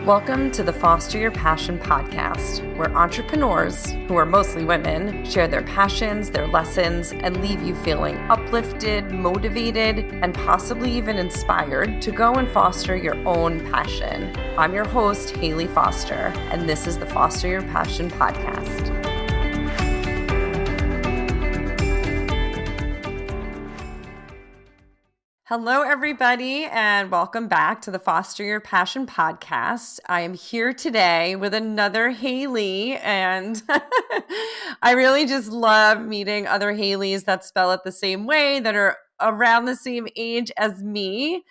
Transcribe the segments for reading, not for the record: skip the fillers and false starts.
Welcome to the Foster Your Passion podcast, where entrepreneurs, who are mostly women, share their passions, their lessons, and leave you feeling uplifted, motivated, and possibly even inspired to go and foster your own passion. I'm your host, Hayley Foster, and this is the Foster Your Passion podcast. Hello, everybody, and welcome back to the Foster Your Passion podcast. I am here today with another Hayley, and I really just love meeting other Hayleys that spell it the same way, that are around the same age as me,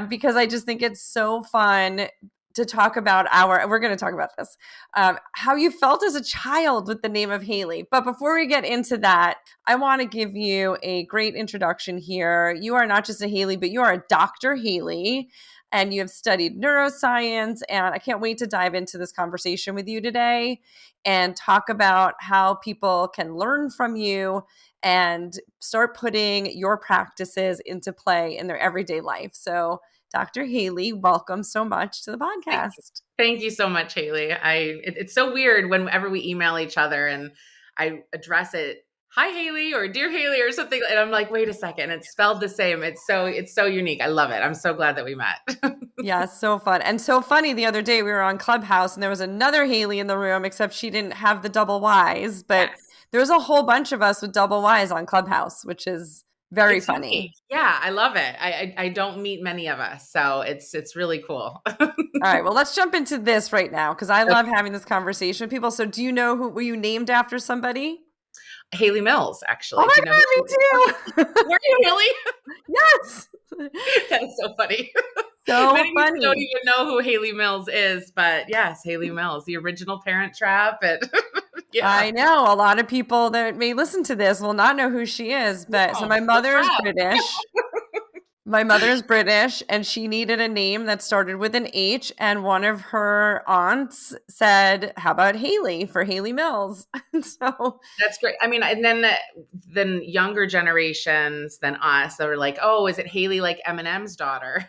because I just think it's so fun to talk about we're going to talk about this, how you felt as a child with the name of Hayley. But before we get into that, I want to give you a great introduction here. You are not just a Hayley, but you are a Dr. Hayley, and you have studied neuroscience. And I can't wait to dive into this conversation with you today and talk about how people can learn from you and start putting your practices into play in their everyday life. So Dr. Hayley, welcome so much to the podcast. Thank you so much, Hayley. It's so weird whenever we email each other and I address it, "Hi, Hayley," or "Dear Hayley," or something, and I'm like, wait a second, it's spelled the same. It's so unique. I love it. I'm so glad that we met. Yeah, so fun. And so funny, the other day we were on Clubhouse and there was another Hayley in the room, except she didn't have the double Ys, but Yes. There was a whole bunch of us with double Ys on Clubhouse, which is very It's funny. unique. Yeah, I love it. I don't meet many of us, so it's really cool. All right, well, let's jump into this right now because I love having this conversation with people. So do you know were you named after somebody? Hayley Mills, actually. Oh my God, me too. Were you really? Yes. That's so funny. So many funny. people don't even know who Hayley Mills is, but yes, Hayley Mills, the original Parent Trap. Yeah. I know a lot of people that may listen to this will not know who she is, but so my mother is British. My mother is British, and she needed a name that started with an H, and one of her aunts said, "How about Hayley for Hayley Mills?" So that's great. I mean, and then younger generations than us, they were like, "Oh, is it Hayley like Eminem's daughter?"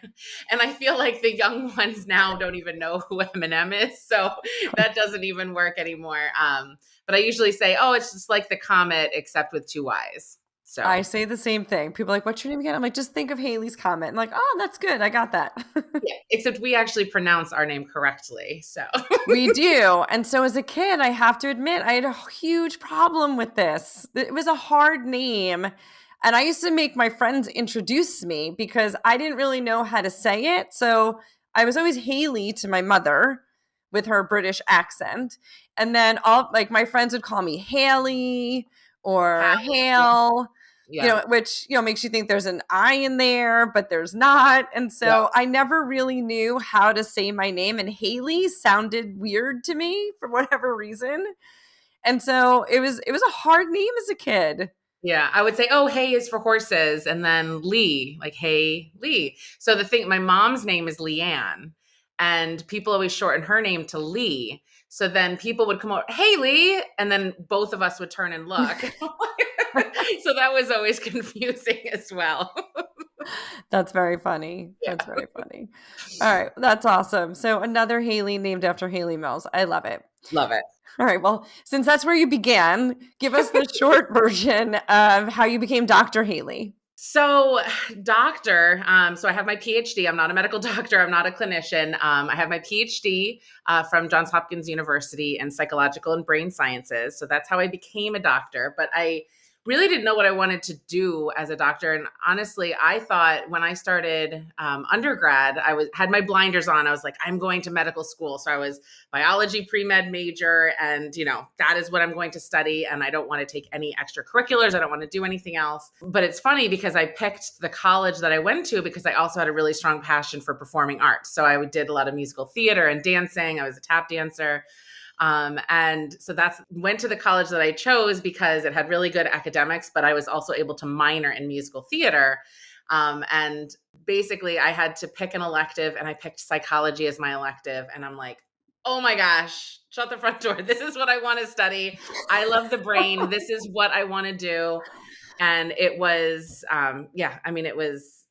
And I feel like the young ones now don't even know who Eminem is, so that doesn't even work anymore. But I usually say, "Oh, it's just like the Comet, except with two Ys." So I say the same thing. People are like, "What's your name again?" I'm like, "Just think of Hayley's Comet." I'm like, "Oh, that's good. I got that." Yeah, except we actually pronounce our name correctly. So we do. And so as a kid, I have to admit, I had a huge problem with this. It was a hard name. And I used to make my friends introduce me because I didn't really know how to say it. So I was always Hayley to my mother with her British accent. And then my friends would call me Hayley or Hale. yeah. Which, makes you think there's an I in there, but there's not. And so I never really knew how to say my name. And Hayley sounded weird to me for whatever reason. And so it was a hard name as a kid. Yeah, I would say, "Oh, hay is for horses," and then Lee, like Hey Lee. So my mom's name is Leanne, and people always shorten her name to Lee. So then people would come over, "Hey, Lee," and then both of us would turn and look. So that was always confusing as well. That's very funny. Yeah. That's very funny. All right, that's awesome. So another Hayley named after Hayley Mills. I love it. Love it. All right. Well, since that's where you began, give us the short version of how you became Dr. Hayley. So doctor, so I have my PhD. I'm not a medical doctor. I'm not a clinician. I have my PhD from Johns Hopkins University in psychological and brain sciences. So that's how I became a doctor. But I really didn't know what I wanted to do as a doctor. And honestly, I thought when I started undergrad, had my blinders on. I was like, I'm going to medical school. So I was biology pre-med major, and that is what I'm going to study. And I don't want to take any extracurriculars. I don't want to do anything else. But it's funny because I picked the college that I went to because I also had a really strong passion for performing arts. So I did a lot of musical theater and dancing. I was a tap dancer. And so went to the college that I chose because it had really good academics, but I was also able to minor in musical theater. And basically I had to pick an elective, and I picked psychology as my elective. And I'm like, oh my gosh, shut the front door. This is what I want to study. I love the brain. This is what I want to do. And it was, it was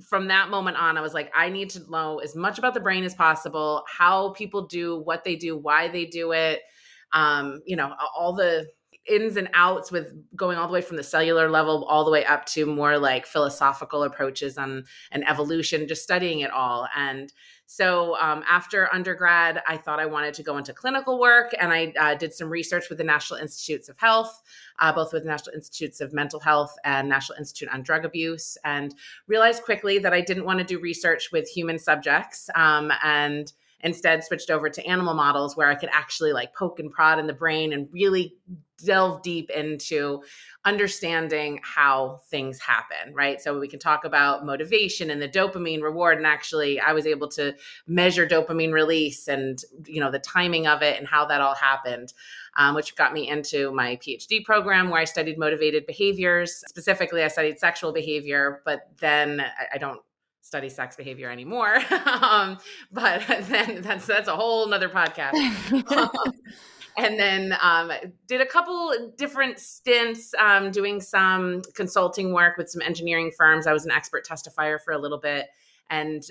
from that moment on, I was like, I need to know as much about the brain as possible, how people do what they do, why they do it, all the ins and outs with going all the way from the cellular level all the way up to more like philosophical approaches on and evolution, just studying it all. And so after undergrad, I thought I wanted to go into clinical work, and I did some research with the National Institutes of Health, both with National Institutes of Mental Health and National Institute on Drug Abuse, and realized quickly that I didn't want to do research with human subjects, and instead switched over to animal models where I could actually like poke and prod in the brain and really delve deep into understanding how things happen, right? So we can talk about motivation and the dopamine reward. And actually, I was able to measure dopamine release and, the timing of it and how that all happened, which got me into my PhD program where I studied motivated behaviors. Specifically, I studied sexual behavior, but then I don't study sex behavior anymore. But then that's a whole nother podcast. And then did a couple different stints doing some consulting work with some engineering firms. I was an expert testifier for a little bit, and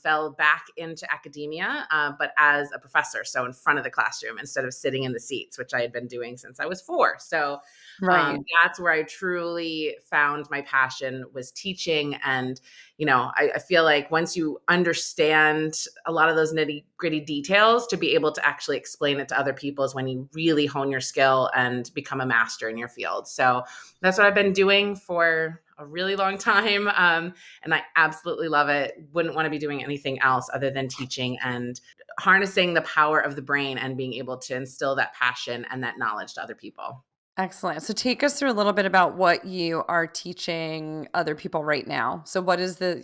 fell back into academia, but as a professor, so in front of the classroom instead of sitting in the seats, which I had been doing since I was 4. So Right. that's where I truly found my passion, was teaching. And, I feel like once you understand a lot of those nitty gritty details, to be able to actually explain it to other people is when you really hone your skill and become a master in your field. So that's what I've been doing for a really long time. And I absolutely love it. Wouldn't want to be doing anything else other than teaching and harnessing the power of the brain and being able to instill that passion and that knowledge to other people. Excellent. So take us through a little bit about what you are teaching other people right now. So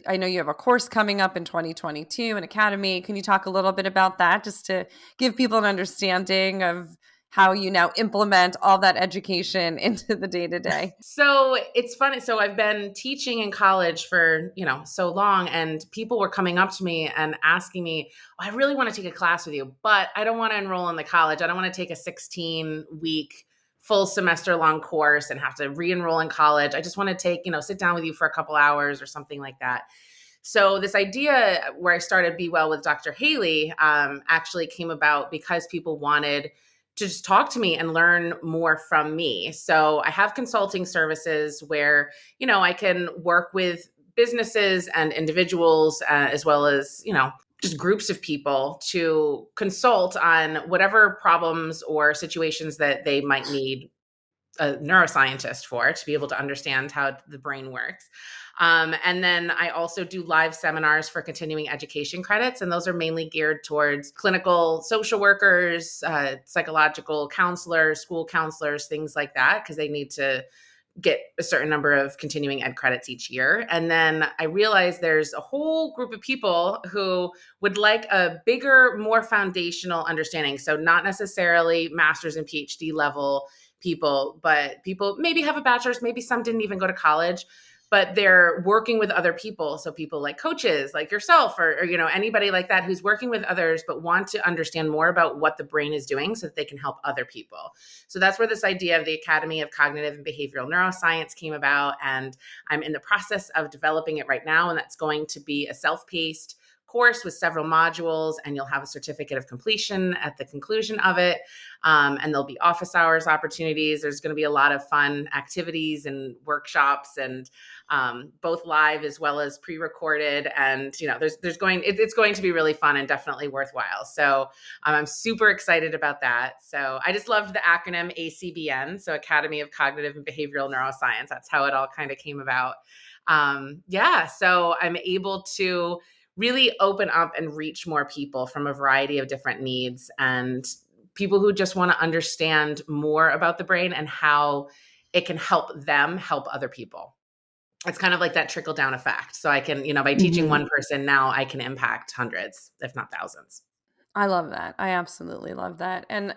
I know you have a course coming up in 2022, an academy. Can you talk a little bit about that just to give people an understanding of how you now implement all that education into the day-to-day? So it's funny. So I've been teaching in college for, so long, and people were coming up to me and asking me, I really want to take a class with you, but I don't want to enroll in the college. I don't want to take a 16-week full semester long course and have to re-enroll in college. I just want to take, sit down with you for a couple hours or something like that. So this idea where I started Be Well with Dr. Hayley actually came about because people wanted to just talk to me and learn more from me. So I have consulting services where, I can work with businesses and individuals, as well as, just groups of people to consult on whatever problems or situations that they might need a neuroscientist for, to be able to understand how the brain works. And then I also do live seminars for continuing education credits, and those are mainly geared towards clinical social workers, psychological counselors, school counselors, things like that, because they need to get a certain number of continuing ed credits each year. And then I realized there's a whole group of people who would like a bigger, more foundational understanding. So not necessarily master's and PhD level people, but people maybe have a bachelor's, maybe some didn't even go to college, but they're working with other people. So people like coaches like yourself, or anybody like that who's working with others, but want to understand more about what the brain is doing so that they can help other people. So that's where this idea of the Academy of Cognitive and Behavioral Neuroscience came about. And I'm in the process of developing it right now. And that's going to be a self-paced course with several modules, and you'll have a certificate of completion at the conclusion of it. And there'll be office hours opportunities. There's going to be a lot of fun activities and workshops, and both live as well as pre-recorded. And it's going to be really fun and definitely worthwhile. So I'm super excited about that. So I just loved the acronym ACBN, so Academy of Cognitive and Behavioral Neuroscience. That's how it all kind of came about. So I'm able to really open up and reach more people from a variety of different needs, and people who just want to understand more about the brain and how it can help them help other people. It's kind of like that trickle down effect. So I can, by teaching one person now, I can impact hundreds, if not thousands. I love that. I absolutely love that. And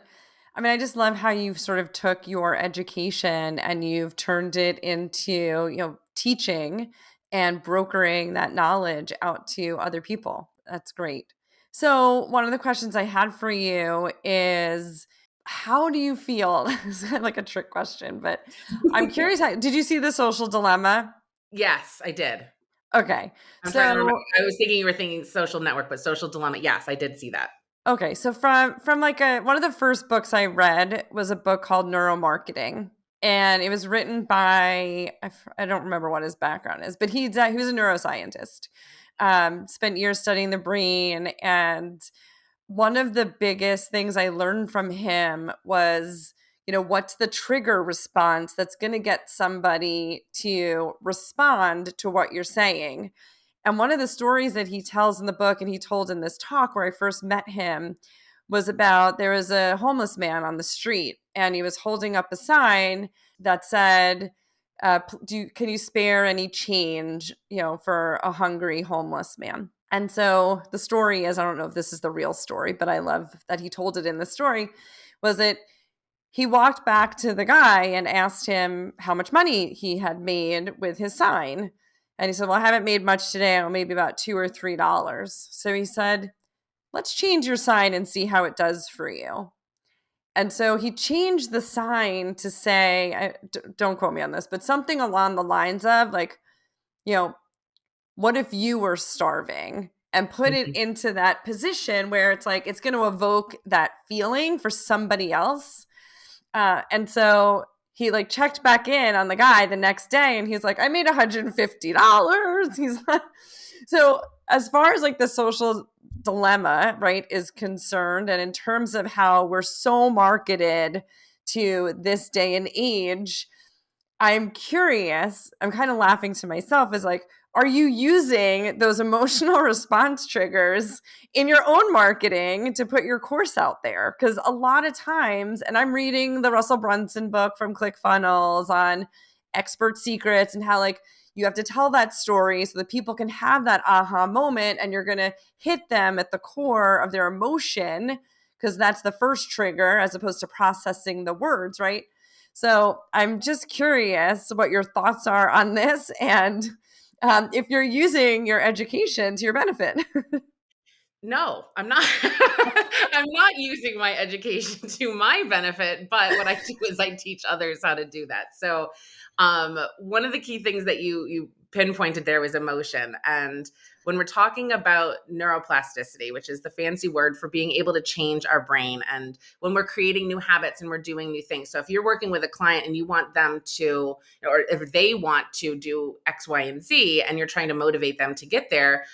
I mean, I just love how you've sort of took your education and you've turned it into, teaching and brokering that knowledge out to other people. That's great. So, one of the questions I had for you is, how do you feel? It's kind of like a trick question, but I'm curious, did you see The Social Dilemma? Yes, I did. Okay. I'm trying to remember. So I was thinking you were thinking Social Network, but Social Dilemma. Yes, I did see that. okay, so from like a one of the first books I read was a book called Neuromarketing, and it was written by I don't remember what his background is, but he was a neuroscientist. Spent years studying the brain, and one of the biggest things I learned from him was, what's the trigger response that's going to get somebody to respond to what you're saying. And one of the stories that he tells in the book, and he told in this talk where I first met him, was about there was a homeless man on the street, and he was holding up a sign that said, can you spare any change, for a hungry homeless man? And so the story is, I don't know if this is the real story, but I love that he told it in the story, was that he walked back to the guy and asked him how much money he had made with his sign. And he said, well, I haven't made much today, maybe about $2 or $3. So he said, let's change your sign and see how it does for you. And so he changed the sign to say, don't quote me on this, but something along the lines of like, what if you were starving? And put it Mhm. into that position where it's like, it's going to evoke that feeling for somebody else. And so he like checked back in on the guy the next day, and he's like, I made $150. He's like, so as far as like the social dilemma, right, is concerned, and in terms of how we're so marketed to this day and age, I'm curious, I'm kind of laughing to myself, is like, are you using those emotional response triggers in your own marketing to put your course out there? Because a lot of times, and I'm reading the Russell Brunson book from ClickFunnels on expert secrets and how like you have to tell that story so that people can have that aha moment, and you're going to hit them at the core of their emotion because that's the first trigger as opposed to processing the words, right? So I'm just curious what your thoughts are on this, and if you're using your education to your benefit. No, I'm not. I'm not using my education to my benefit, but what I do is I teach others how to do that. So, one of the key things that you pinpointed there was emotion, and when we're talking about neuroplasticity, which is the fancy word for being able to change our brain, and when we're creating new habits and we're doing new things. So, if you're working with a client and you want them to, or if they want to do X, Y, and Z, and you're trying to motivate them to get there,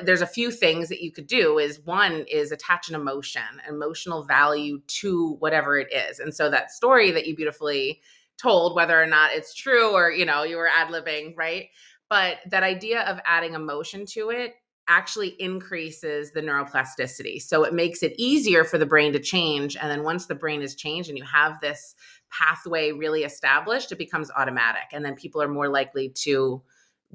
there's a few things that you could do. Is one is attach an emotional value to whatever it is. And so that story that you beautifully told, whether or not it's true or you were ad-libbing, right? But that idea of adding emotion to it actually increases the neuroplasticity. So it makes it easier for the brain to change. And then once the brain is changed and you have this pathway really established, it becomes automatic. And then people are more likely to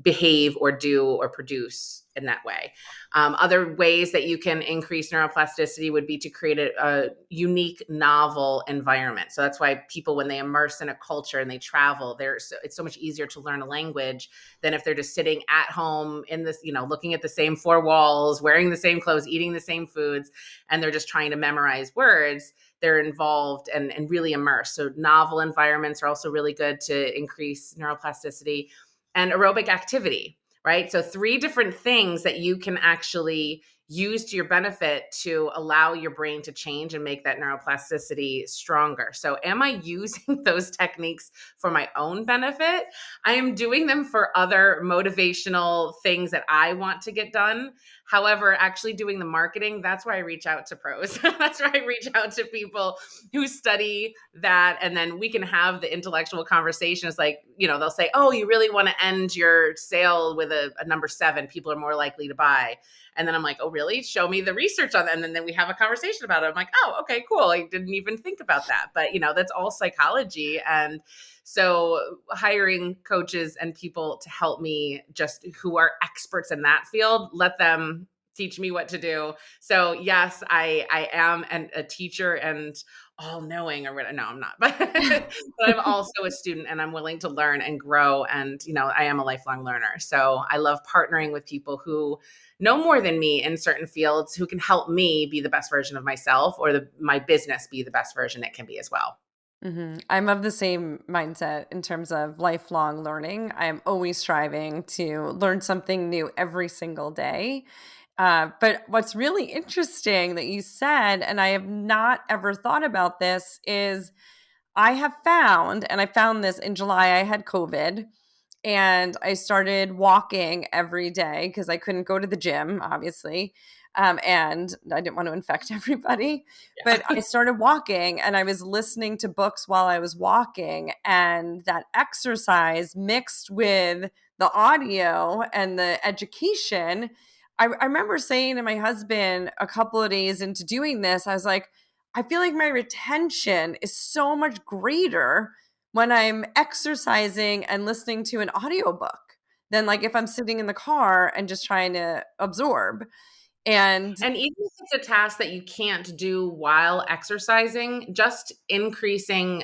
behave or do or produce in that way. Other ways that you can increase neuroplasticity would be to create a unique, novel environment. So that's why people, when they immerse in a culture and they travel, it's so much easier to learn a language than if they're just sitting at home in this, looking at the same four walls, wearing the same clothes, eating the same foods, and they're just trying to memorize words. They're involved and really immersed. So novel environments are also really good to increase neuroplasticity. And aerobic activity, right? So, three different things that you can actually use to your benefit to allow your brain to change and make that neuroplasticity stronger. So, am I using those techniques for my own benefit? I am doing them for other motivational things that I want to get done. However, actually doing the marketing, that's where I reach out to pros. That's where I reach out to people who study that. And then we can have the intellectual conversations. Like, they'll say, oh, you really want to end your sale with a number 7. People are more likely to buy. And then I'm like, oh, really? Show me the research on that. And then we have a conversation about it. I'm like, oh, okay, cool. I didn't even think about that. But, that's all psychology. And so hiring coaches and people to help me, just who are experts in that field, let them teach me what to do. So yes, I am a teacher and all knowing, or no, I'm not, but I'm also a student and I'm willing to learn and grow. And, I am a lifelong learner. So I love partnering with people who know more than me in certain fields, who can help me be the best version of myself, or my business be the best version it can be as well. I'm of the same mindset in terms of lifelong learning. I'm always striving to learn something new every single day. But what's really interesting that you said, and I have not ever thought about this, is I have found, and I found this in July, I had COVID. And I started walking every day because I couldn't go to the gym, obviously. And I didn't want to infect everybody. But Yeah. I started walking and I was listening to books while I was walking. And that exercise mixed with the audio and the education, I remember saying to my husband a couple of days into doing this, I was like, I feel like my retention is so much greater when I'm exercising and listening to an audiobook than like if I'm sitting in the car and just trying to absorb. And And even if it's a task that you can't do while exercising, just increasing,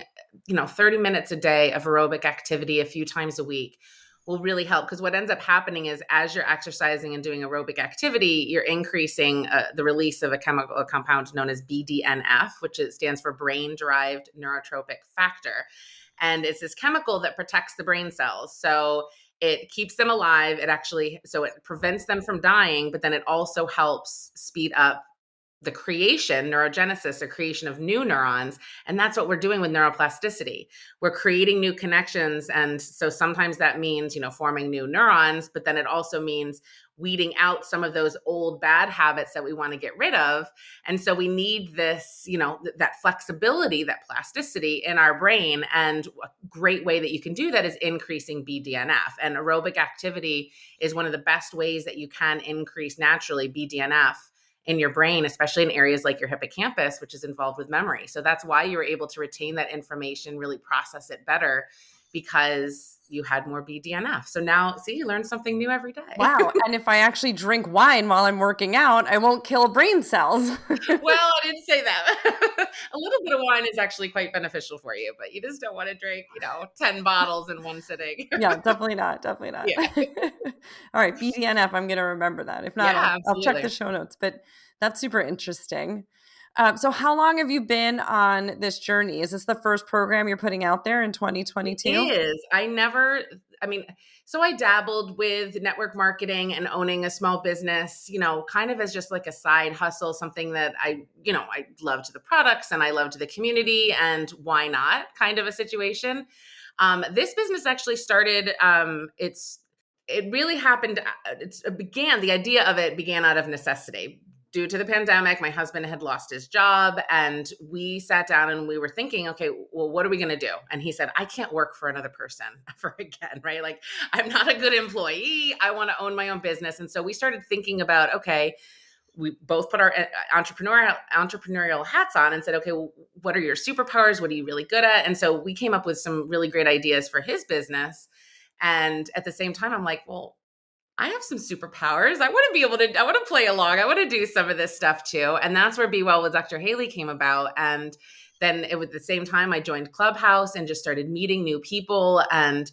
30 minutes a day of aerobic activity a few times a week will really help. Because what ends up happening is as you're exercising and doing aerobic activity, you're increasing the release of a compound known as BDNF, which stands for brain derived neurotrophic factor. And it's this chemical that protects the brain cells. So it keeps them alive. It prevents them from dying, but then it also helps speed up the neurogenesis, the creation of new neurons. And that's what we're doing with neuroplasticity. We're creating new connections. And so sometimes that means, forming new neurons, but then it also means weeding out some of those old bad habits that we want to get rid of. And so we need this, that flexibility, that plasticity in our brain. And a great way that you can do that is increasing BDNF. And aerobic activity is one of the best ways that you can increase naturally BDNF in your brain, especially in areas like your hippocampus, which is involved with memory. So that's why you were able to retain that information, really process it better, because you had more BDNF. So now, see, you learn something new every day. wow. And if I actually drink wine while I'm working out, I won't kill brain cells. Well, I didn't say that. A little bit of wine is actually quite beneficial for you, but you just don't want to drink, 10 bottles in one sitting. Yeah, definitely not. Definitely not. Yeah. All right, BDNF, I'm going to remember that. If not, Yeah, I'll check absolutely. the show notes, but that's super interesting. So how long have you been on this journey? Is this the first program you're putting out there in It 2022? is. So I dabbled with network marketing and owning a small business, kind of as just like a side hustle, something that I loved the products and I loved the community, and why not kind of a situation. This business actually started, it really happened. The idea of it began out of necessity. Due to the pandemic, my husband had lost his job, and we sat down and we were thinking, okay, well, what are we going to do? And he said, I can't work for another person ever again, right? Like, I'm not a good employee. I want to own my own business. And so we started thinking about, okay, we both put our entrepreneurial hats on and said, okay, well, what are your superpowers? What are you really good at? And so we came up with some really great ideas for his business. And at the same time, I'm like, well, I have some superpowers. I want to play along. I want to do some of this stuff too. And that's where Be Well with Dr. Hayley came about. And then it was the same time I joined Clubhouse and just started meeting new people and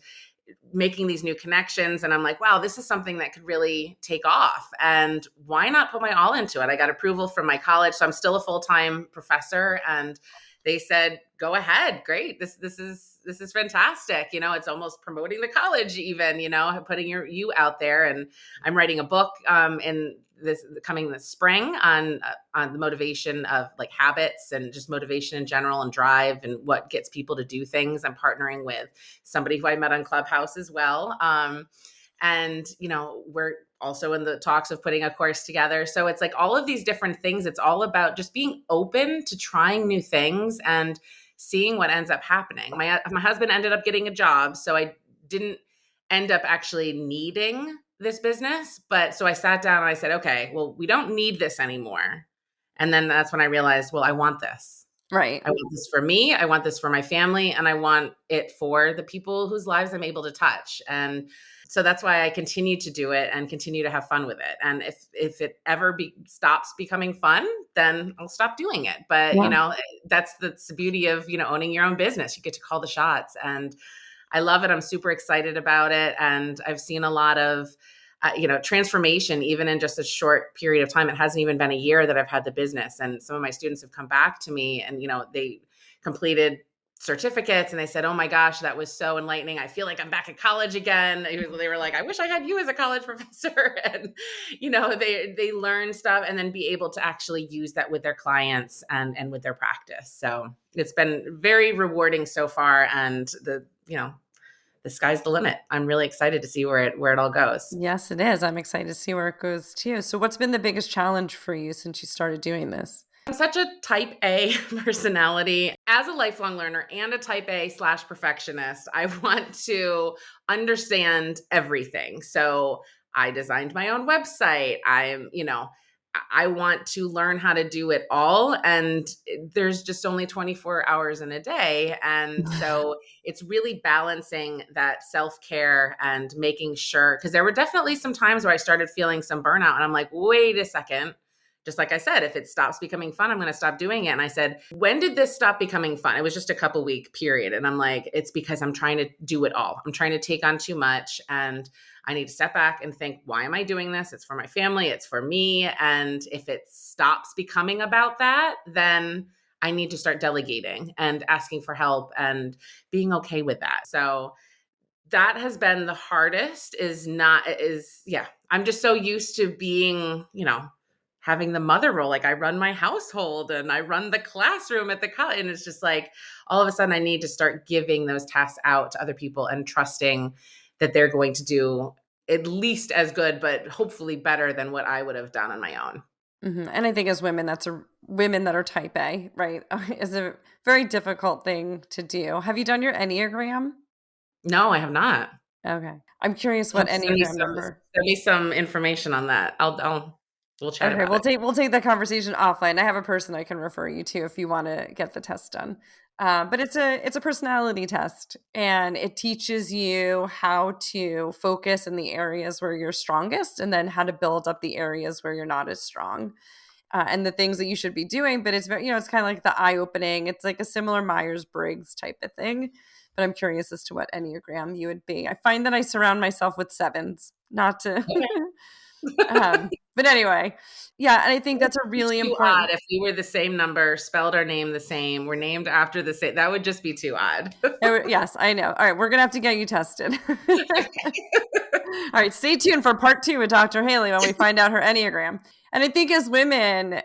making these new connections. And I'm like, wow, this is something that could really take off. And why not put my all into it? I got approval from my college. So I'm still a full-time professor. And they said, go ahead. Great. This is fantastic. It's almost promoting the college even, putting you out there. And I'm writing a book in this spring on the motivation of like habits and just motivation in general and drive and what gets people to do things. I'm partnering with somebody who I met on Clubhouse as well. And, we're also in the talks of putting a course together. So it's like all of these different things. It's all about just being open to trying new things and seeing what ends up happening. My husband ended up getting a job, so I didn't end up actually needing this business. But so I sat down and I said, okay, well, we don't need this anymore. And then that's when I realized, well, I want this. Right. I want this for me. I want this for my family. And I want it for the people whose lives I'm able to touch. And so that's why I continue to do it and continue to have fun with it. And if it ever stops becoming fun, then I'll stop doing it. But, Yeah. that's the beauty of, owning your own business. You get to call the shots. And I love it. I'm super excited about it. And I've seen a lot of, transformation, even in just a short period of time. It hasn't even been a year that I've had the business. And some of my students have come back to me and, they completed certificates, and they said, "Oh my gosh, that was so enlightening. I feel like I'm back at college again." They were like, "I wish I had you as a college professor." And they learn stuff and then be able to actually use that with their clients and with their practice. So it's been very rewarding so far, and the sky's the limit. I'm really excited to see where it all goes. Yes, it is. I'm excited to see where it goes too. So what's been the biggest challenge for you since you started doing this? I'm such a type A personality. As a lifelong learner and a type A/perfectionist, I want to understand everything. So I designed my own website. I want to learn how to do it all. And there's just only 24 hours in a day. And so it's really balancing that self care and making sure, because there were definitely some times where I started feeling some burnout. And I'm like, wait a second. Just like I said, if it stops becoming fun, I'm going to stop doing it. And I said, when did this stop becoming fun? It was just a couple week period. And I'm like, it's because I'm trying to do it all. I'm trying to take on too much. And I need to step back and think, why am I doing this? It's for my family. It's for me. And if it stops becoming about that, then I need to start delegating and asking for help and being okay with that. So that has been the hardest I'm just so used to being, having the mother role. Like I run my household and I run the classroom at the college. And it's just like, all of a sudden I need to start giving those tasks out to other people and trusting that they're going to do at least as good, but hopefully better than what I would have done on my own. And I think as women, women that are type A, right, is a very difficult thing to do. Have you done your Enneagram? No, I have not. Okay. I'm curious what Enneagram number. Send me some information on that. We'll chat Okay, about it. we'll take the conversation offline. I have a person I can refer you to if you want to get the test done. But it's a personality test, and it teaches you how to focus in the areas where you're strongest, and then how to build up the areas where you're not as strong, and the things that you should be doing. But it's very, it's kind of like the eye opening. It's like a similar Myers-Briggs type of thing. But I'm curious as to what Enneagram you would be. I find that I surround myself with sevens, not to. But anyway, yeah, and I think that's a really too important. odd if we were the same number, spelled our name the same, we're named after the same. That would just be too odd. Yes, I know. All right, we're gonna have to get you tested. All right, stay tuned for part 2 with Dr. Hayley when we find out her Enneagram. And I think as women,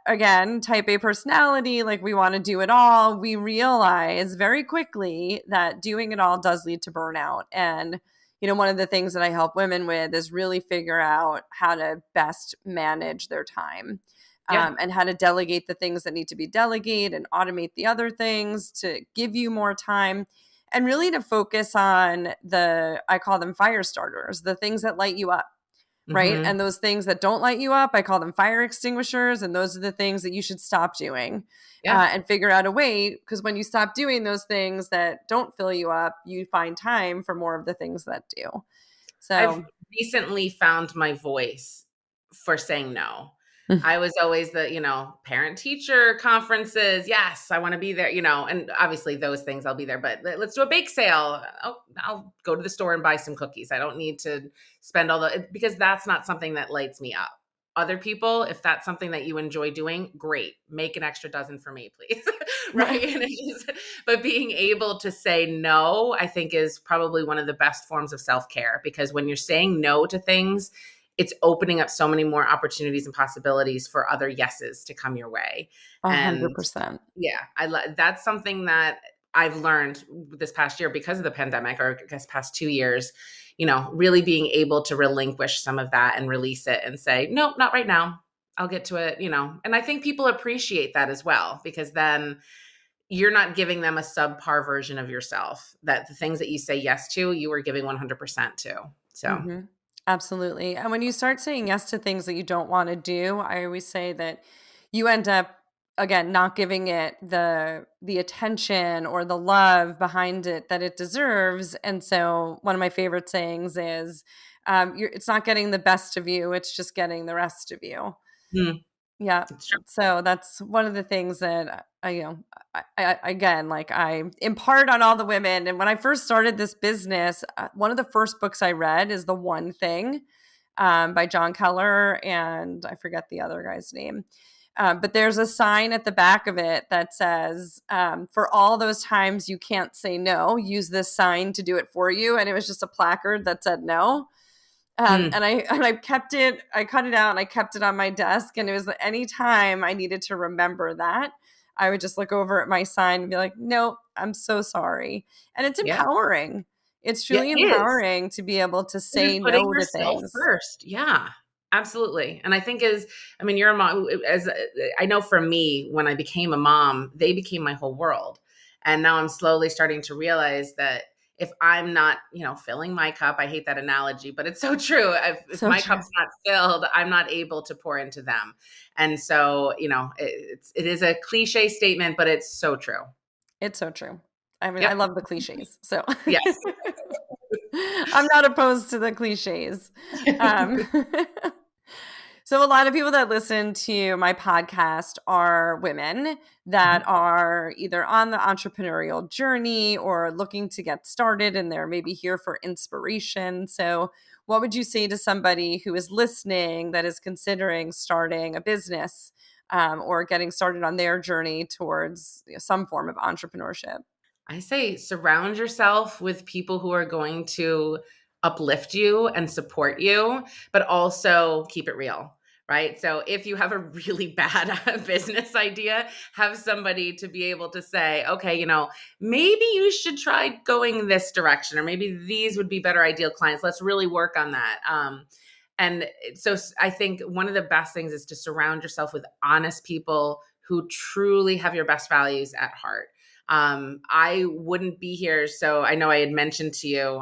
again, type A personality, like we want to do it all, we realize very quickly that doing it all does lead to burnout. And one of the things that I help women with is really figure out how to best manage their time, and how to delegate the things that need to be delegated and automate the other things to give you more time, and really to focus on I call them fire starters, the things that light you up. Right. Mm-hmm. And those things that don't light you up, I call them fire extinguishers. And those are the things that you should stop doing, and figure out a way. Because when you stop doing those things that don't fill you up, you find time for more of the things that do. So I've recently found my voice for saying no. I was always the, parent teacher conferences. Yes, I want to be there, and obviously those things I'll be there, but let's do a bake sale. Oh, I'll go to the store and buy some cookies. I don't need to spend because that's not something that lights me up. Other people, if that's something that you enjoy doing, great. Make an extra dozen for me, please. Right. But being able to say no, I think is probably one of the best forms of self-care, because when you're saying no to things, it's opening up so many more opportunities and possibilities for other yeses to come your way. 100%. That's something that I've learned this past year because of the pandemic, or I guess past 2 years, really being able to relinquish some of that and release it and say, nope, not right now. I'll get to it, and I think people appreciate that as well, because then you're not giving them a subpar version of yourself, that the things that you say yes to, you are giving 100% to. So. Mm-hmm. Absolutely. And when you start saying yes to things that you don't want to do, I always say that you end up, again, not giving it the attention or the love behind it that it deserves. And so one of my favorite sayings is, it's not getting the best of you, it's just getting the rest of you. Mm. Yeah. So that's one of the things that I again, like I impart on all the women. And when I first started this business, one of the first books I read is The One Thing, by John Keller, and I forget the other guy's name. But there's a sign at the back of it that says, for all those times you can't say no, use this sign to do it for you. And it was just a placard that said no. Mm. And I kept it, I cut it out and I kept it on my desk. And it was any time I needed to remember that, I would just look over at my sign and be like, no, I'm so sorry. And it's Yeah. empowering. It's Yeah, truly it is. empowering to be able to Because say it's putting no to yourself things. first. Yeah, absolutely. And I think you're a mom. As I know for me, when I became a mom, they became my whole world. And now I'm slowly starting to realize that if I'm not, filling my cup, I hate that analogy, but it's so true. If So my true. cup's not filled, I'm not able to pour into them. And so, it is a cliche statement, but it's so true. It's so true. I mean, I Yep. love the cliches. So Yes. I'm not opposed to the cliches. Um, so a lot of people that listen to my podcast are women that Mhm. are either on the entrepreneurial journey or looking to get started, and they're maybe here for inspiration. So what would you say to somebody who is listening that is considering starting a business, or getting started on their journey towards some form of entrepreneurship? I say surround yourself with people who are going to uplift you and support you, but also keep it real, right? So if you have a really bad business idea, have somebody to be able to say, okay, maybe you should try going this direction, or maybe these would be better ideal clients. Let's really work on that. And so I think one of the best things is to surround yourself with honest people who truly have your best values at heart. I wouldn't be here. So I know I had mentioned to you,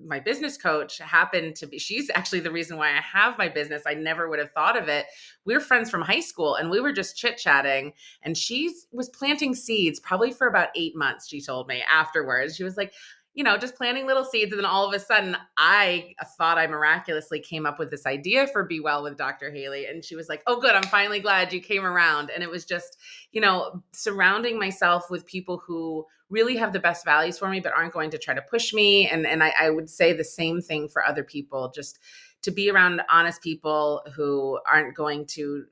my business coach happened to be, she's actually the reason why I have my business. I never would have thought of it. We were friends from high school and we were just chit chatting, and she was planting seeds probably for about 8 months. She told me afterwards, she was like, just planting little seeds. And then all of a sudden, I thought I miraculously came up with this idea for Be Well with Dr. Hayley. And she was like, oh, good. I'm finally glad you came around. And it was just, surrounding myself with people who really have the best values for me, but aren't going to try to push me. And I would say the same thing for other people, just to be around honest people who aren't going to,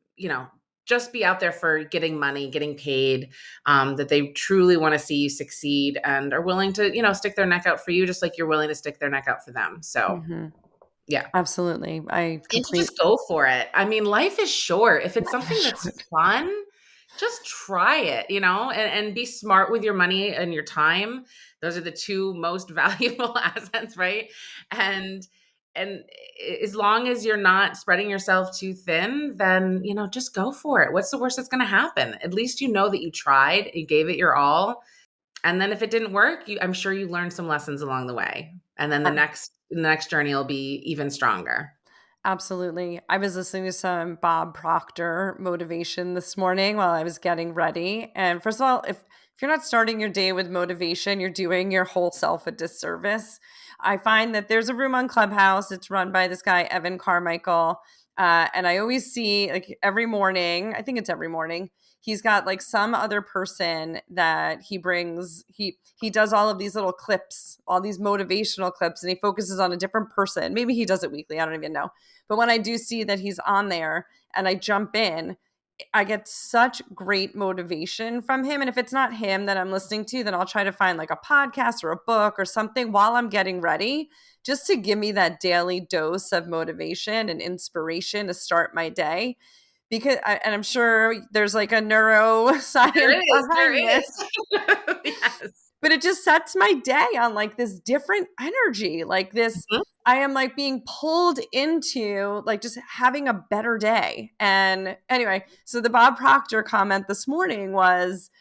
just be out there for getting money, getting paid, that they truly want to see you succeed and are willing to, stick their neck out for you, just like you're willing to stick their neck out for them. So, Hmm. yeah. Absolutely. I And to complete just go for it. I mean, life is short. If it's something that's short. fun, just try it, and be smart with your money and your time. Those are the two most valuable assets, right? And and as long as you're not spreading yourself too thin, then just go for it. What's the worst that's going to happen? At least you know that you tried, you gave it your all, and then if it didn't work, I'm sure you learned some lessons along the way. And then the next journey will be even stronger. Absolutely. I was listening to some Bob Proctor motivation this morning while I was getting ready. And first of all, if you're not starting your day with motivation, you're doing your whole self a disservice. I find that there's a room on Clubhouse. It's run by this guy, Evan Carmichael. And I always see, like, every morning, I think it's every morning, he's got like some other person that he brings. He does all of these little clips, all these motivational clips, and he focuses on a different person. Maybe he does it weekly. I don't even know. But when I do see that he's on there and I jump in, I get such great motivation from him. And if it's not him that I'm listening to, then I'll try to find like a podcast or a book or something while I'm getting ready, just to give me that daily dose of motivation and inspiration to start my day. And I'm sure there's like a There neuroscience is, there behind is. this, Yes. but it just sets my day on like this different energy, like this. Mhm. I am like being pulled into like just having a better day. And anyway, so the Bob Proctor comment this morning was,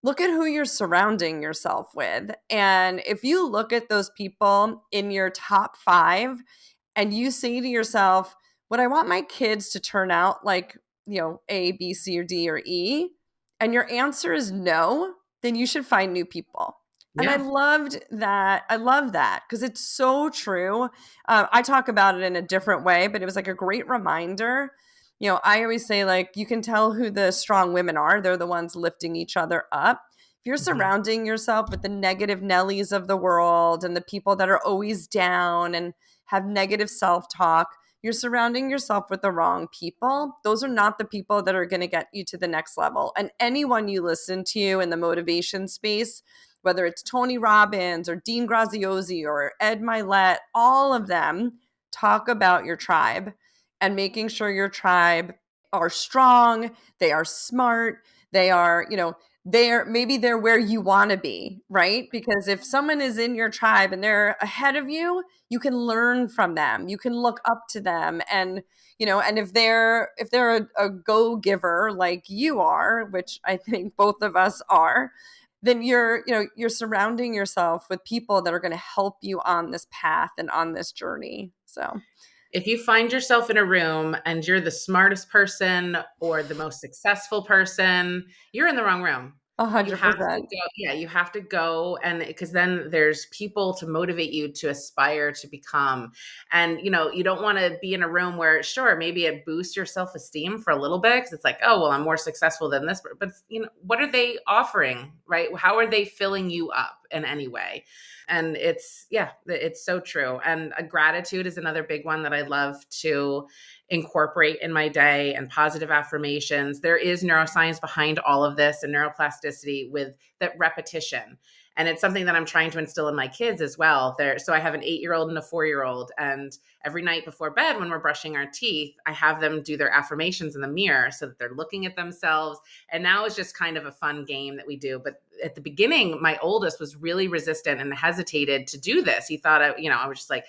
look at who you're surrounding yourself with. And if you look at those people in your top 5 and you say to yourself, would I want my kids to turn out like, A, B, C, or D, or E? And your answer is no, then you should find new people. And I Yeah. loved that. I love that because it's so true. I talk about it in a different way, but it was like a great reminder. I always say, like, you can tell who the strong women are. They're the ones lifting each other up. If you're Mhm. surrounding yourself with the negative Nellies of the world and the people that are always down and have negative self-talk, you're surrounding yourself with the wrong people. Those are not the people that are going to get you to the next level. And anyone you listen to in the motivation space, whether it's Tony Robbins or Dean Graziosi or Ed Milet, all of them talk about your tribe and making sure your tribe are strong, they are smart, they are, they're where you want to be, right? Because if someone is in your tribe and they're ahead of you, you can learn from them, you can look up to them, and and if they're a go-giver like you are, which I think both of us are, then you're surrounding yourself with people that are going to help you on this path and on this journey. So if you find yourself in a room and you're the smartest person or the most successful person, you're in the wrong room. You have to 100%. go, yeah, you have to go, and because then there's people to motivate you to aspire to become. And you don't want to be in a room where, sure, maybe it boosts your self-esteem for a little bit because it's like, oh well, I'm more successful than this, but what are they offering, right? How are they filling you up in any way? And it's so true. And gratitude is another big one that I love to incorporate in my day, and positive affirmations. There is neuroscience behind all of this, and neuroplasticity with that repetition. And it's something that I'm trying to instill in my kids as well. So I have an 8-year-old and a 4-year-old, and every night before bed when we're brushing our teeth, I have them do their affirmations in the mirror so that they're looking at themselves. And now it's just kind of a fun game that we do. But at the beginning, my oldest was really resistant and hesitated to do this. He thought, I was just like,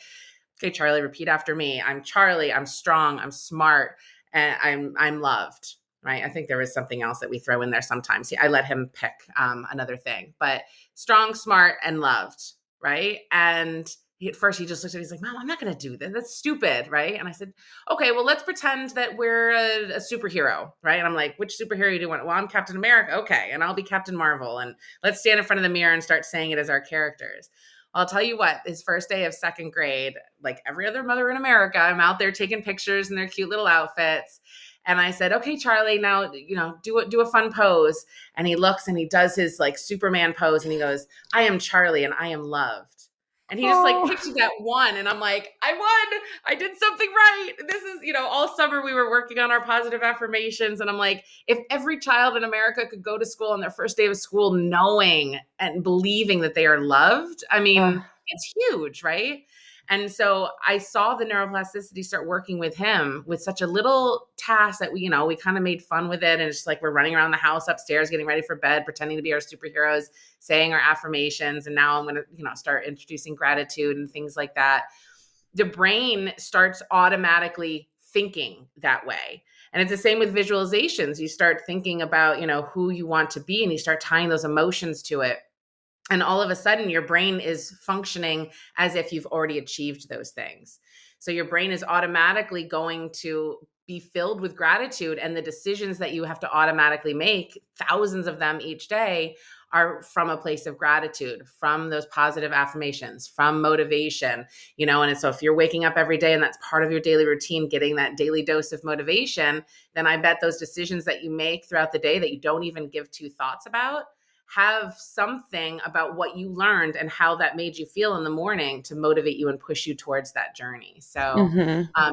okay, Charlie, repeat after me. I'm Charlie. I'm strong. I'm smart. And I'm loved. Right. I think there was something else that we throw in there sometimes. I let him pick another thing, but strong, smart, and loved. Right. And at first he just looked at me, he's like, Mom, I'm not going to do this. That's stupid. Right. And I said, okay, well, let's pretend that we're a superhero. Right. And I'm like, which superhero do you want? Well, I'm Captain America. Okay. And I'll be Captain Marvel. And let's stand in front of the mirror and start saying it as our characters. I'll tell you what, his first day of second grade, like every other mother in America, I'm out there taking pictures in their cute little outfits. And I said, okay, Charlie, now, do a fun pose. And he looks and he does his like Superman pose and he goes, I am Charlie and I am loved. And he just like pictured that one. And I'm like, I won. I did something right. This is, all summer we were working on our positive affirmations. And I'm like, if every child in America could go to school on their first day of school knowing and believing that they are loved, I mean, it's huge, right? And so I saw the neuroplasticity start working with him with such a little task that we kind of made fun with it. And it's just like we're running around the house upstairs, getting ready for bed, pretending to be our superheroes, saying our affirmations. And now I'm going to, start introducing gratitude and things like that. The brain starts automatically thinking that way. And it's the same with visualizations. You start thinking about, who you want to be, and you start tying those emotions to it. And all of a sudden, your brain is functioning as if you've already achieved those things. So your brain is automatically going to be filled with gratitude. And the decisions that you have to automatically make, thousands of them each day, are from a place of gratitude, from those positive affirmations, from motivation, and so if you're waking up every day and that's part of your daily routine, getting that daily dose of motivation, then I bet those decisions that you make throughout the day that you don't even give two thoughts about have something about what you learned and how that made you feel in the morning to motivate you and push you towards that journey. So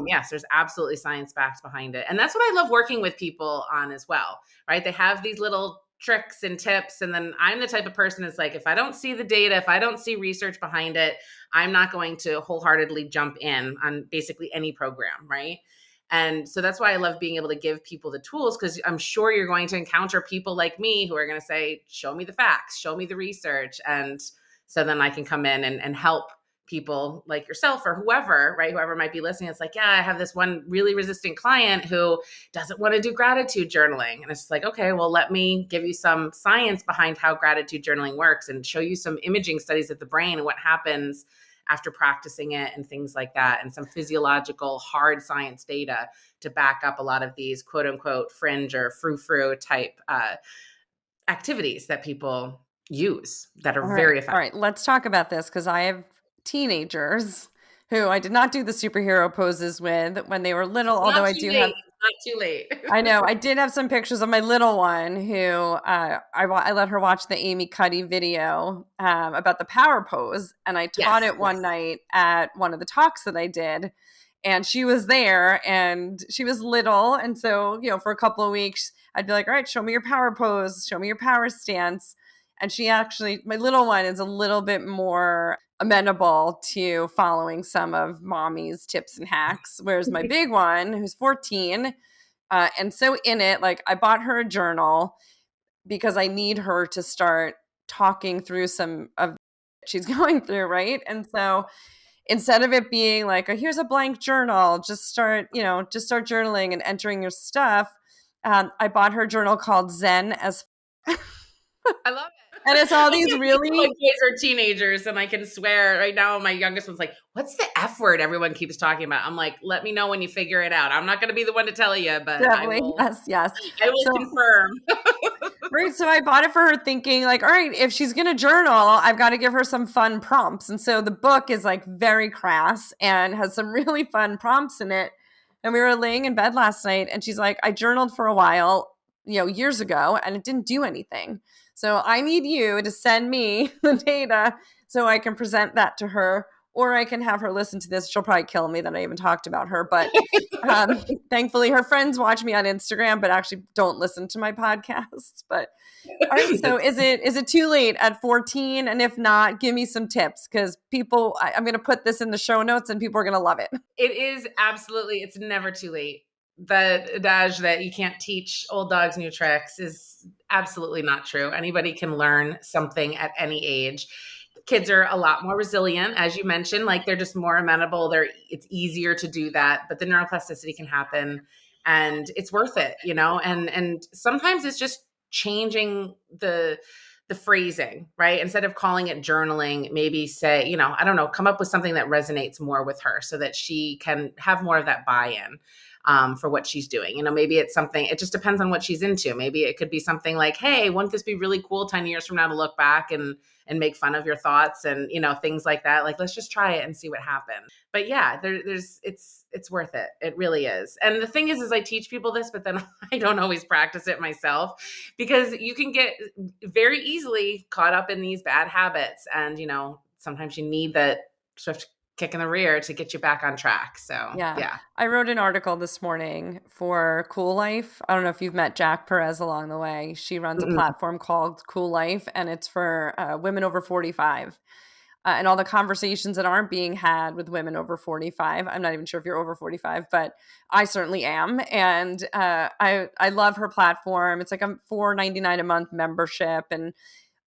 yes, there's absolutely science facts behind it. And that's what I love working with people on as well, right? They have these little tricks and tips. And then I'm the type of person that's like, if I don't see the data, if I don't see research behind it, I'm not going to wholeheartedly jump in on basically any program, right? And so that's why I love being able to give people the tools, because I'm sure you're going to encounter people like me who are going to say, show me the facts, show me the research. And so then I can come in and help people like yourself or whoever, right? Whoever might be listening. It's like, yeah, I have this one really resistant client who doesn't want to do gratitude journaling. And it's like, okay, well, let me give you some science behind how gratitude journaling works and show you some imaging studies of the brain and what happens after practicing it and things like that, and some physiological hard science data to back up a lot of these quote unquote fringe or frou-frou type activities that people use that are very effective. All right, let's talk about this, because I have teenagers who I did not do the superhero poses with when they were little, although I do have. Not too late. I know. I did have some pictures of my little one who I let her watch the Amy Cuddy video about the power pose. And I taught it one night at one of the talks that I did. And she was there and she was little. And so, for a couple of weeks, I'd be like, all right, show me your power pose, show me your power stance. And she actually, my little one is a little bit more amenable to following some of mommy's tips and hacks. Whereas my big one, who's 14, and so in it, like I bought her a journal because I need her to start talking through some of she's going through, right? And so instead of it being like, here's a blank journal, just start journaling and entering your stuff. I bought her a journal called Zen as I love it. and it's all Okay, these really my kids are teenagers, and I can swear right now my youngest one's like, what's the F word everyone keeps talking about? I'm like, let me know when you figure it out. I'm not going to be the one to tell you, but definitely yes. I will So confirm. right. So I bought it for her thinking like, all right, if she's going to journal, I've got to give her some fun prompts. And so the book is like very crass and has some really fun prompts in it. And we were laying in bed last night and she's like, I journaled for a while, years ago, and it didn't do anything. So I need you to send me the data so I can present that to her, or I can have her listen to this. She'll probably kill me that I even talked about her. But thankfully, her friends watch me on Instagram, but actually don't listen to my podcasts. But all right, so is it too late at 14? And if not, give me some tips because I'm going to put this in the show notes and people are going to love it. It is absolutely, it's never too late. The adage that you can't teach old dogs new tricks is absolutely not true. Anybody can learn something at any age. Kids are a lot more resilient, as you mentioned, like they're just more amenable. It's easier to do that, but the neuroplasticity can happen and it's worth it, and sometimes it's just changing the phrasing, right? Instead of calling it journaling, maybe say, I don't know, come up with something that resonates more with her so that she can have more of that buy-in. For what she's doing. Maybe it's something, it just depends on what she's into. Maybe it could be something like, hey, wouldn't this be really cool 10 years from now to look back and make fun of your thoughts and, things like that. Like, let's just try it and see what happens. But yeah, it's worth it. It really is. And the thing is I teach people this, but then I don't always practice it myself because you can get very easily caught up in these bad habits. And, sometimes you need that swift kick in the rear to get you back on track. So yeah. I wrote an article this morning for Cool Life. I don't know if you've met Jack Perez along the way. She runs a platform called Cool Life, and it's for women over 45. And all the conversations that aren't being had with women over 45. I'm not even sure if you're over 45, but I certainly am. And I love her platform. It's like a $4.99 a month membership, and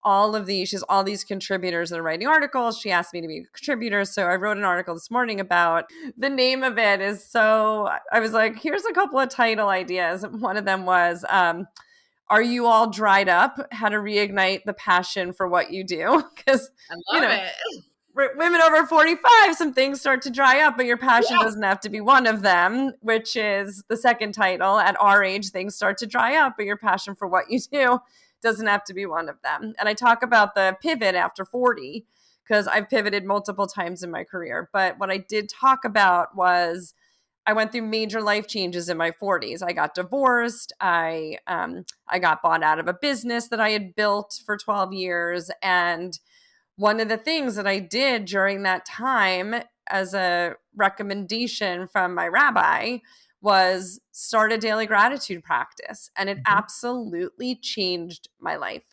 she has all these contributors that are writing articles. She asked me to be a contributor. So I wrote an article this morning about the name of it I was like, here's a couple of title ideas. One of them was, are you all dried up? How to reignite the passion for what you do? Because I love it. Women over 45, some things start to dry up, but your passion doesn't have to be one of them, which is the second title. At our age, things start to dry up, but your passion for what you do doesn't have to be one of them. And I talk about the pivot after 40 because I've pivoted multiple times in my career. But what I did talk about was I went through major life changes in my 40s. I got divorced. I got bought out of a business that I had built for 12 years. And one of the things that I did during that time as a recommendation from my rabbi was start a daily gratitude practice. And it absolutely changed my life.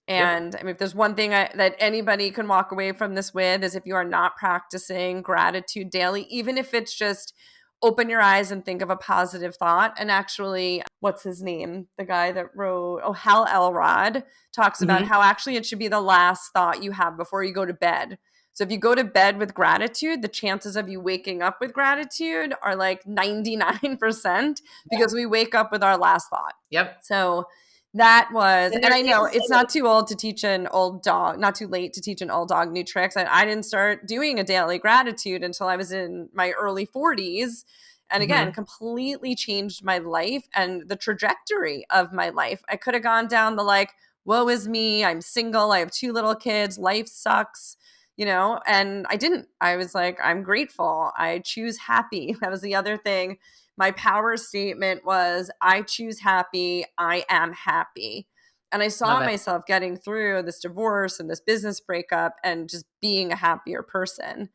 And I mean, if there's one thing that anybody can walk away from this with is if you are not practicing gratitude daily, even if it's just open your eyes and think of a positive thought. And actually, what's his name? The guy that wrote, Hal Elrod talks about how actually it should be the last thought you have before you go to bed. So if you go to bed with gratitude, the chances of you waking up with gratitude are like 99% because we wake up with our last thought. Yep. So that was, and I know it's not too old to teach an old dog, not too late to teach an old dog new tricks. I didn't start doing a daily gratitude until I was in my early 40s. And again, completely changed my life and the trajectory of my life. I could have gone down the like, woe is me, I'm single, I have 2 little kids, life sucks, and I didn't. I was like, I'm grateful. I choose happy. That was the other thing. My power statement was, I choose happy. I am happy. And I saw myself getting through this divorce and this business breakup and just being a happier person.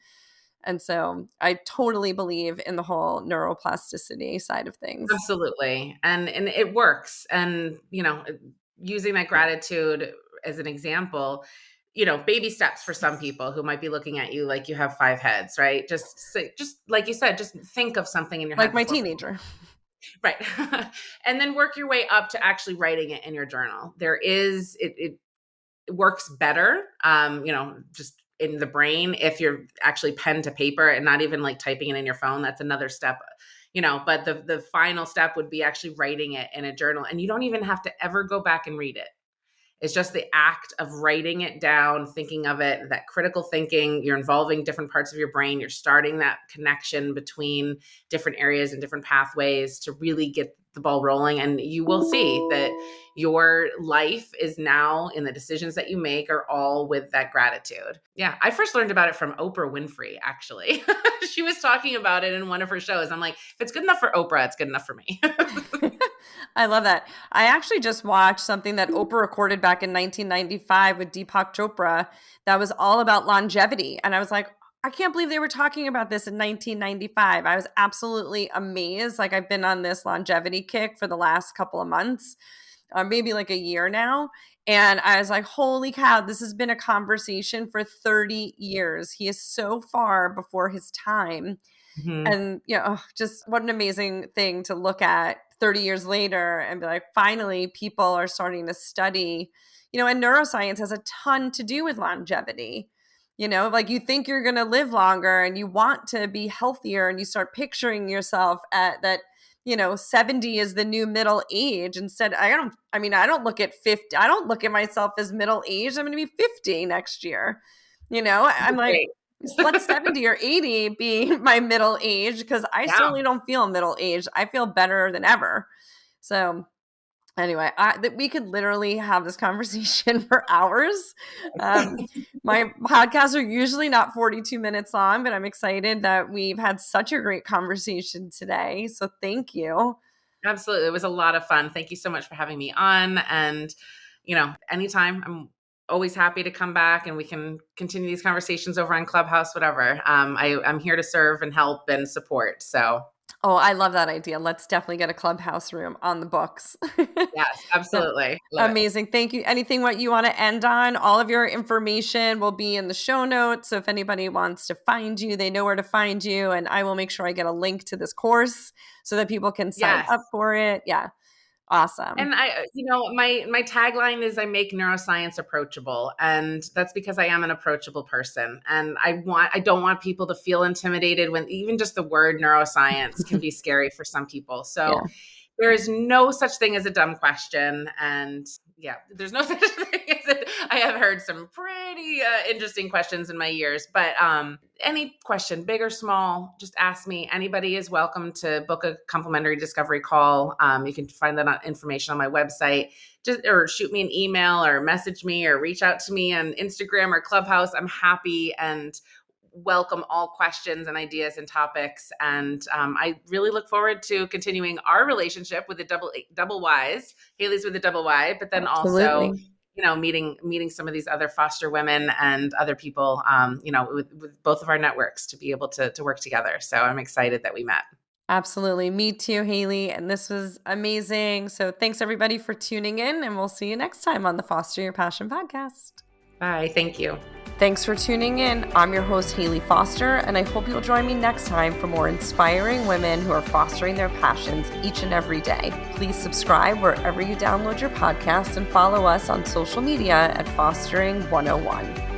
And so I totally believe in the whole neuroplasticity side of things. Absolutely. And it works. And, using that gratitude as an example, baby steps for some people who might be looking at you like you have 5 heads, right? Just like you said, just think of something in your Like head my before. teenager. Right. And then work your way up to actually writing it in your journal. It works better, just in the brain if you're actually pen to paper and not even like typing it in your phone. That's another step, but the final step would be actually writing it in a journal. And you don't even have to ever go back and read it. It's just the act of writing it down, thinking of it, that critical thinking. You're involving different parts of your brain. You're starting that connection between different areas and different pathways to really get the ball rolling. And you will see that your life is now, in the decisions that you make, are all with that gratitude. Yeah. I first learned about it from Oprah Winfrey, actually. She was talking about it in one of her shows. I'm like, if it's good enough for Oprah, it's good enough for me. I love that. I actually just watched something that Oprah recorded back in 1995 with Deepak Chopra that was all about longevity. And I was like, I can't believe they were talking about this in 1995. I was absolutely amazed. Like, I've been on this longevity kick for the last couple of months, maybe like a year now. And I was like, holy cow, this has been a conversation for 30 years. He is so far before his time. Mhm. And, just what an amazing thing to look at 30 years later and be like, finally, people are starting to study, and neuroscience has a ton to do with longevity. Like, you think you're going to live longer and you want to be healthier, and you start picturing yourself at that, 70 is the new middle age. Instead, I don't look at 50. I don't look at myself as middle aged. I'm going to be 50 next year. I'm like, Great. let 70 or 80 be my middle age, because I Yeah. certainly don't feel middle aged. I feel better than ever. So anyway, we could literally have this conversation for hours. My podcasts are usually not 42 minutes long, but I'm excited that we've had such a great conversation today. So thank you. Absolutely. It was a lot of fun. Thank you so much for having me on. And, anytime, I'm always happy to come back and we can continue these conversations over on Clubhouse, whatever. I'm here to serve and help and support. So. Oh, I love that idea. Let's definitely get a Clubhouse room on the books. Yes, Yeah. absolutely. Love it. Amazing. Thank you. Anything what you want to end on? All of your information will be in the show notes. So if anybody wants to find you, they know where to find you. And I will make sure I get a link to this course so that people can sign Yes. up for it. Yeah. Awesome. And my tagline is I make neuroscience approachable. And that's because I am an approachable person. And I don't want people to feel intimidated when even just the word neuroscience can be scary for some people. So there is no such thing as a dumb question. And there's no such thing as it. I have heard some pretty interesting questions in my years, but any question, big or small, just ask me. Anybody is welcome to book a complimentary discovery call. You can find that information on my website, or shoot me an email or message me or reach out to me on Instagram or Clubhouse. I'm happy and welcome all questions and ideas and topics. And I really look forward to continuing our relationship with the double Y's, Hayley's with the double Y, but then also, meeting some of these other foster women and other people, with both of our networks to be able to work together. So I'm excited that we met. Absolutely. Me too, Hayley. And this was amazing. So thanks everybody for tuning in, and we'll see you next time on the Foster Your Passion podcast. Bye. Thank you. Thanks for tuning in. I'm your host, Hayley Foster, and I hope you'll join me next time for more inspiring women who are fostering their passions each and every day. Please subscribe wherever you download your podcast and follow us on social media at Fostering 101.